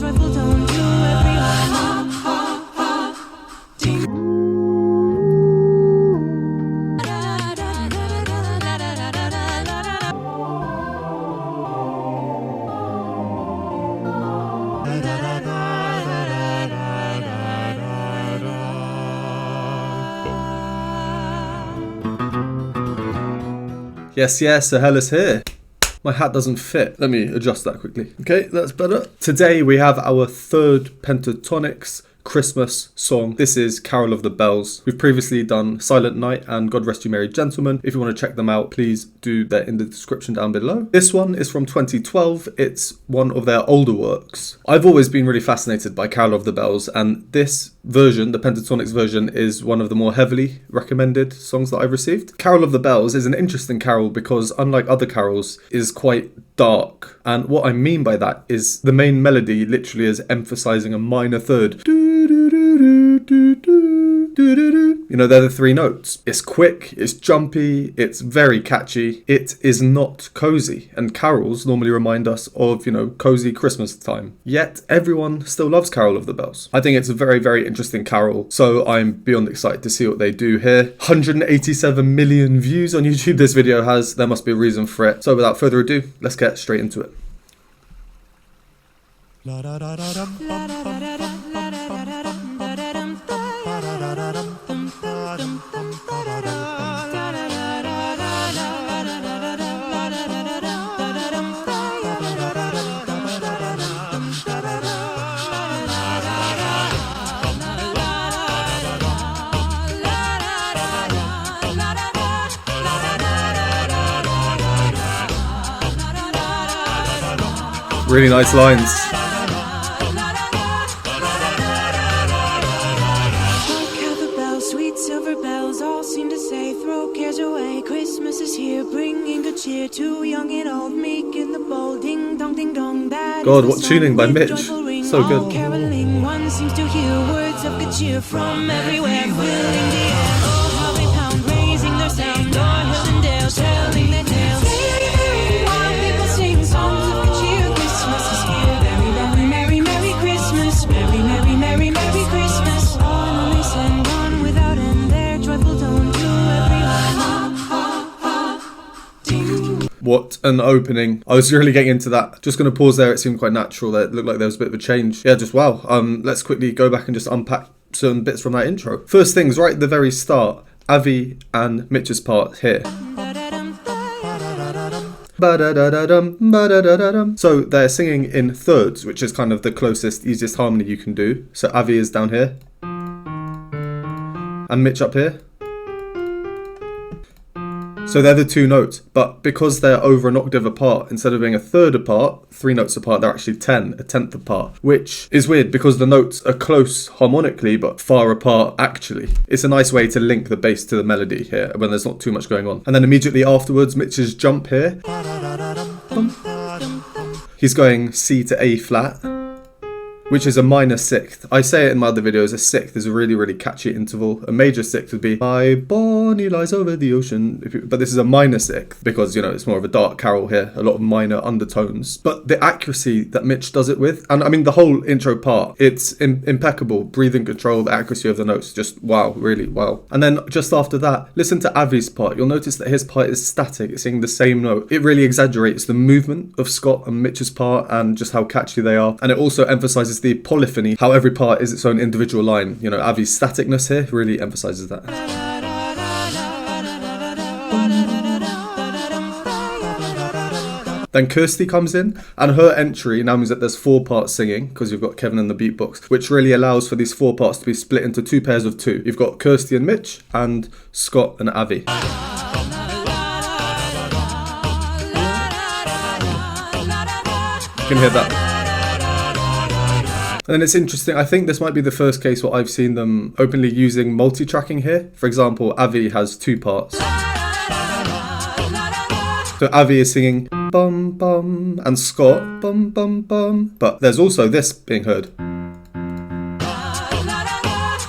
joyful tone to everyone. Yes, so Hairless here. My hat doesn't fit. Let me adjust that quickly. Okay, that's better. Today we have our third Pentatonix Christmas song. This is Carol of the Bells. We've previously done Silent Night and God Rest You Merry Gentlemen. If you want to check them out, please do. They're in the description down below. This one is from 2012. It's one of their older works. I've always been really fascinated by Carol of the Bells, and this version, the Pentatonix version, is one of the more heavily recommended songs that I've received. Carol of the Bells is an interesting carol because, unlike other carols, is quite dark. And what I mean by that is the main melody literally is emphasizing a minor third. You know, they're the three notes. It's quick, it's jumpy, it's very catchy. It is not cozy, and carols normally remind us of, you know, cozy Christmas time. Yet everyone still loves Carol of the Bells. I think it's a very, very interesting carol, so I'm beyond excited to see what they do here. 187 million views on YouTube this video has. There must be a reason for it. So without further ado, let's get straight into it. Really nice lines. Sweet silver bells all seem to say, throw cares away, Christmas is here, bringing good cheer to young and old, meek and the bold, ding dong ding dong. That God, what tuning by Mitch, so good. Caroling, one seems to hear words of good cheer from everywhere, filling the air. Oh, how they pound, raising their sound, o'er hill and dale, telling their tales. While people sing songs of good cheer, Christmas is here. Merry, merry, merry, merry Christmas, merry, merry, merry, merry Christmas. On they send on without end their joyful tone to everyone. What an opening. I was really getting into that. Just going to pause there. It seemed quite natural. That it looked like there was a bit of a change. Yeah, just wow. Let's quickly go back and just unpack some bits from that intro. First things, right at the very start, Avi and Mitch's part here. So they're singing in thirds, which is kind of the closest, easiest harmony you can do. So Avi is down here and Mitch up here. So they're the two notes, but because they're over an octave apart, instead of being a third apart, 3 notes apart, they're actually 10, a tenth apart, which is weird because the notes are close harmonically, but far apart actually. It's a nice way to link the bass to the melody here when there's not too much going on. And then immediately afterwards, Mitch's jump here. He's going C to A flat, which is a minor sixth. I say it in my other videos, a sixth is a really, really catchy interval. A major sixth would be, my Bonnie lies over the ocean. But this is a minor sixth because, you know, it's more of a dark carol here, a lot of minor undertones. But the accuracy that Mitch does it with, and I mean the whole intro part, it's impeccable. Breathing control, the accuracy of the notes, just wow, really wow. And then just after that, listen to Avi's part. You'll notice that his part is static, it's singing the same note. It really exaggerates the movement of Scott and Mitch's part and just how catchy they are. And it also emphasizes the polyphony, how every part is its own individual line. You know, Avi's staticness here really emphasizes that. Then Kirsty comes in, and her entry now means that there's 4 parts singing, because you've got Kevin and the beatbox, which really allows for these 4 parts to be split into 2 pairs of 2. You've got Kirsty and Mitch, and Scott and Avi. You can hear that. And then it's interesting, I think this might be the first case where I've seen them openly using multi-tracking here. For example, Avi has 2 parts. So Avi is singing bum bum and Scott bum bum bum, but there's also this being heard.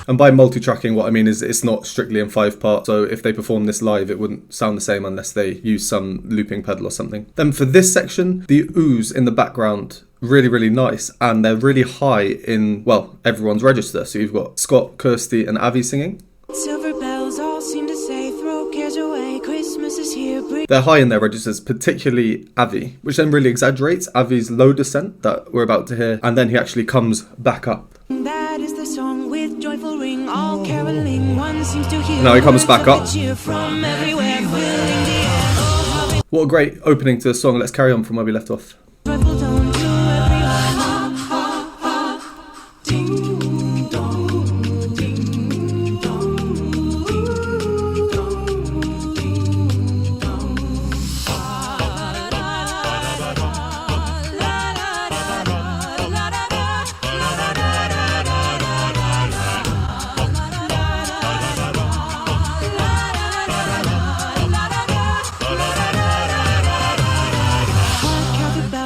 And by multi-tracking, what I mean is it's not strictly in 5 parts, so if they perform this live, it wouldn't sound the same unless they use some looping pedal or something. Then for this section, the oohs in the background really, really nice, and they're really high in, well, everyone's register. So you've got Scott, Kirsty, and Avi singing. Silver bells all seem to say, throw cares away, Christmas is here. They're high in their registers, particularly Avi, which then really exaggerates Avi's low descent that we're about to hear, and then he actually comes back up. That is the song with joyful ring, all caroling. One seems to hear. Now he comes back up. From everywhere, filling the air. Oh, how What a great opening to the song. Let's carry on from where we left off. joyful tone to everyone. Ding dong, ding dong, ding dong, ding dong.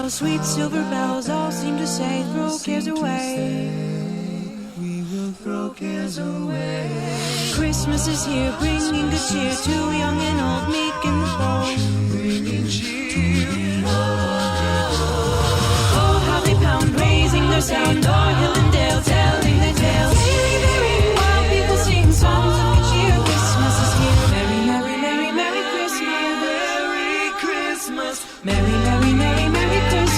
Sweet silver bells all seem to say, throw cares away. We will throw cares away. Christmas is here, bringing good cheer to young and old, meek and bold. Bringing cheer. Oh, how they pound, raising their sound, o'er hill and dale, telling their tales. Very, very wild people sing songs of good cheer. Christmas is here. Merry, merry, merry, merry Christmas. Merry Christmas. Merry, merry, merry, merry Christmas.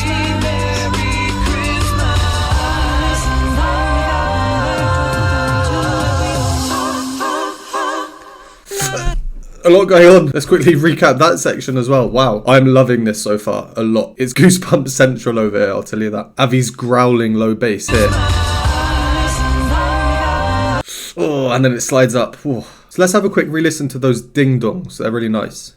A lot going on. Let's quickly recap that section as well. Wow, I'm loving this so far a lot. It's goosebump central over here, I'll tell you that. Avi's growling low bass here. Oh, and then it slides up. Whew. So let's have a quick re-listen to those ding-dongs. They're really nice.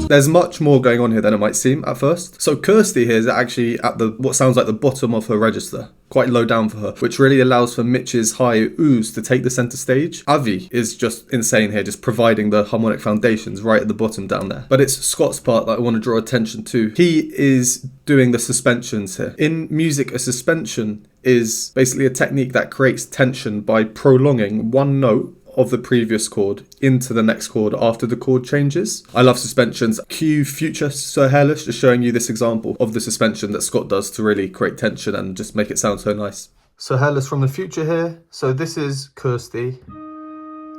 There's much more going on here than it might seem at first. So Kirsty here is actually at the what sounds like the bottom of her register, quite low down for her, which really allows for Mitch's high oohs to take the center stage. Avi is just insane here, just providing the harmonic foundations right at the bottom down there. But it's Scott's part that I want to draw attention to. He is doing the suspensions here. In music, a suspension is basically a technique that creates tension by prolonging one note of the previous chord into the next chord after the chord changes. I love suspensions. Cue future Sir Hairless, just showing you this example of the suspension that Scott does to really create tension and just make it sound so nice. So Hairless from the future here. So this is Kirsty,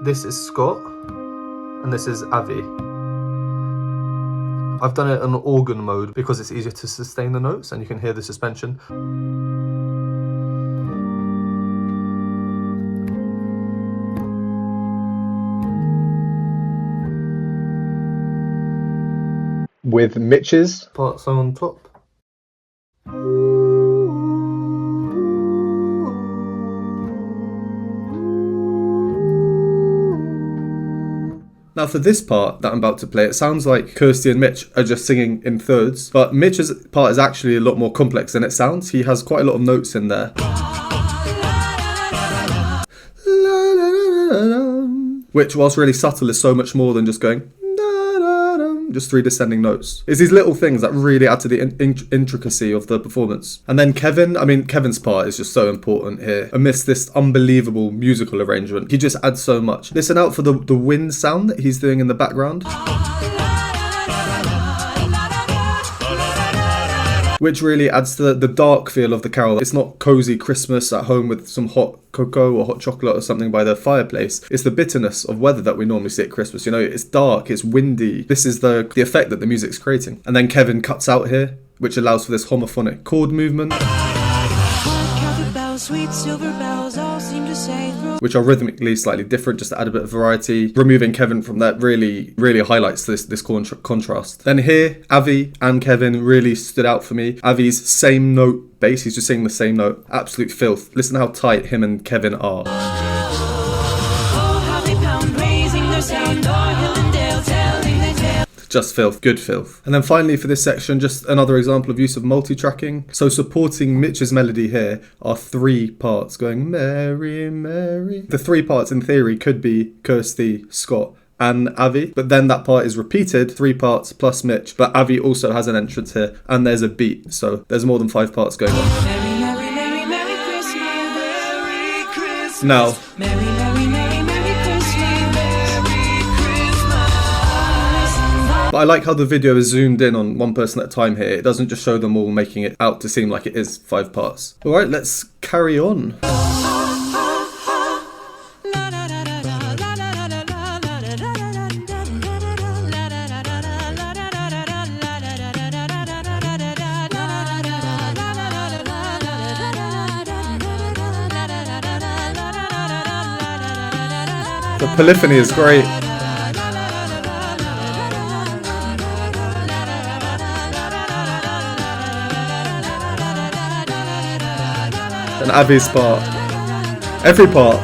this is Scott, and this is Avi. I've done it in organ mode because it's easier to sustain the notes and you can hear the suspension. With Mitch's parts on top. Now for this part that I'm about to play, it sounds like Kirsty and Mitch are just singing in thirds, but Mitch's part is actually a lot more complex than it sounds. He has quite a lot of notes in there. Which, whilst really subtle, is so much more than just going just three descending notes. It's these little things that really add to the intricacy of the performance. And then Kevin's part is just so important here. Amidst this unbelievable musical arrangement, he just adds so much. Listen out for the wind sound that he's doing in the background, which really adds to the dark feel of the carol. It's not cozy Christmas at home with some hot cocoa or hot chocolate or something by the fireplace. It's the bitterness of weather that we normally see at Christmas. You know, it's dark, it's windy. This is the effect that the music's creating. And then Kevin cuts out here, which allows for this homophonic chord movement, Sweet silver bells all seem to say, which are rhythmically slightly different, just to add a bit of variety. Removing Kevin from that really highlights this contrast. Then here, Avi and Kevin really stood out for me. Avi's same note bass, he's just singing the same note. Absolute filth. Listen how tight him and Kevin are. oh, how they pound, raising their sound, o'er hill and dale, telling their tale. Just filth, good filth. And then finally for this section, just another example of use of multi-tracking. So supporting Mitch's melody here are three parts going Mary, Mary. The three parts in theory could be Kirsty, Scott, and Avi, but then that part is repeated, three parts plus Mitch, but Avi also has an entrance here, and there's a beat, so there's more than 5 parts going on. Merry, merry, merry, merry Christmas. Merry Christmas. Now, Merry, merry, merry, merry Christmas. Merry Christmas. But I like how the video is zoomed in on one person at a time here. It doesn't just show them all, making it out to seem like it is 5 parts. Alright, let's carry on. The polyphony is great. And Avi's part. Every part.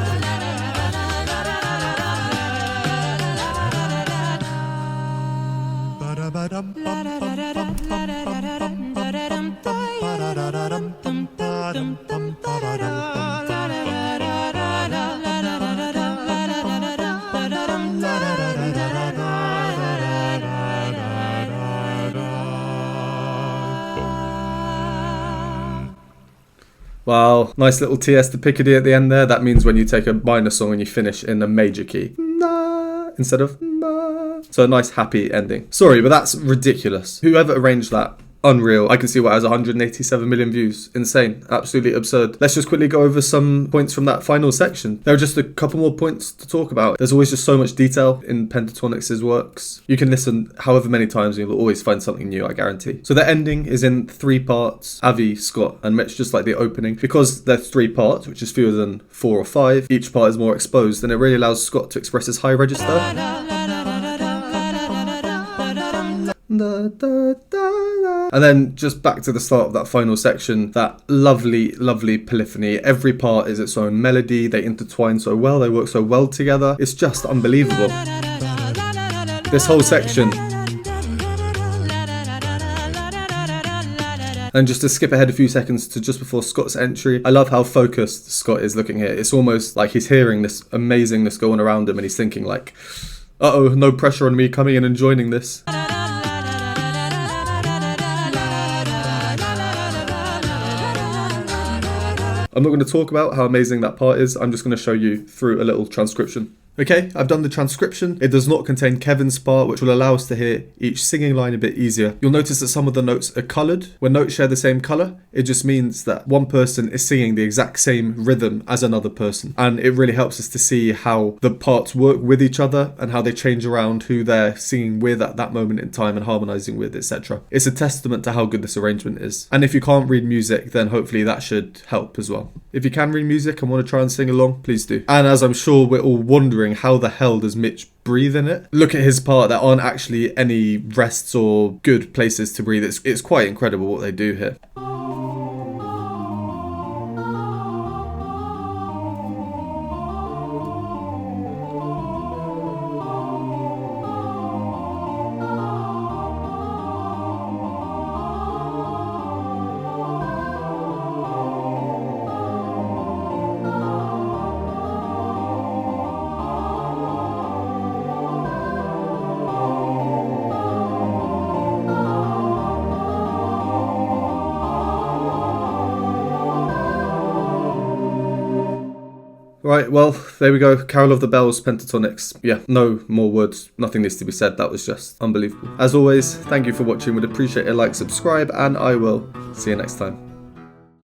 Wow, nice little TS to Picardy at the end there. That means when you take a minor song and you finish in a major key. Instead of. So a nice happy ending. Sorry, but that's ridiculous. Whoever arranged that, unreal. I can see what has 187 million views. Insane. Absolutely absurd. Let's just quickly go over some points from that final section. There are just a couple more points to talk about. There's always just so much detail in Pentatonix's works. You can listen however many times and you'll always find something new, I guarantee. So the ending is in 3 parts. Avi, Scott, and Mitch, just like the opening. Because they're 3 parts, which is fewer than 4 or 5, each part is more exposed, and it really allows Scott to express his high register. And then just back to the start of that final section, that lovely, lovely polyphony. Every part is its own melody. They intertwine so well. They work so well together. It's just unbelievable. This whole section. And just to skip ahead a few seconds to just before Scott's entry, I love how focused Scott is looking here. It's almost like he's hearing this amazingness going around him and he's thinking like, uh-oh, no pressure on me coming in and joining this. I'm not going to talk about how amazing that part is. I'm just going to show you through a little transcription. Okay, I've done the transcription. It does not contain Kevin's part, which will allow us to hear each singing line a bit easier. You'll notice that some of the notes are coloured. When notes share the same colour, it just means that one person is singing the exact same rhythm as another person. And it really helps us to see how the parts work with each other and how they change around who they're singing with at that moment in time and harmonising with, etc. It's a testament to how good this arrangement is. And if you can't read music, then hopefully that should help as well. If you can read music and want to try and sing along, please do. And as I'm sure we're all wondering, how the hell does Mitch breathe in it? Look at his part. There aren't actually any rests or good places to breathe. It's quite incredible what they do here. Right, well, there we go. Carol of the Bells, Pentatonix. Yeah, no more words. Nothing needs to be said. That was just unbelievable. As always, thank you for watching. Would appreciate a like, subscribe, and I will see you next time.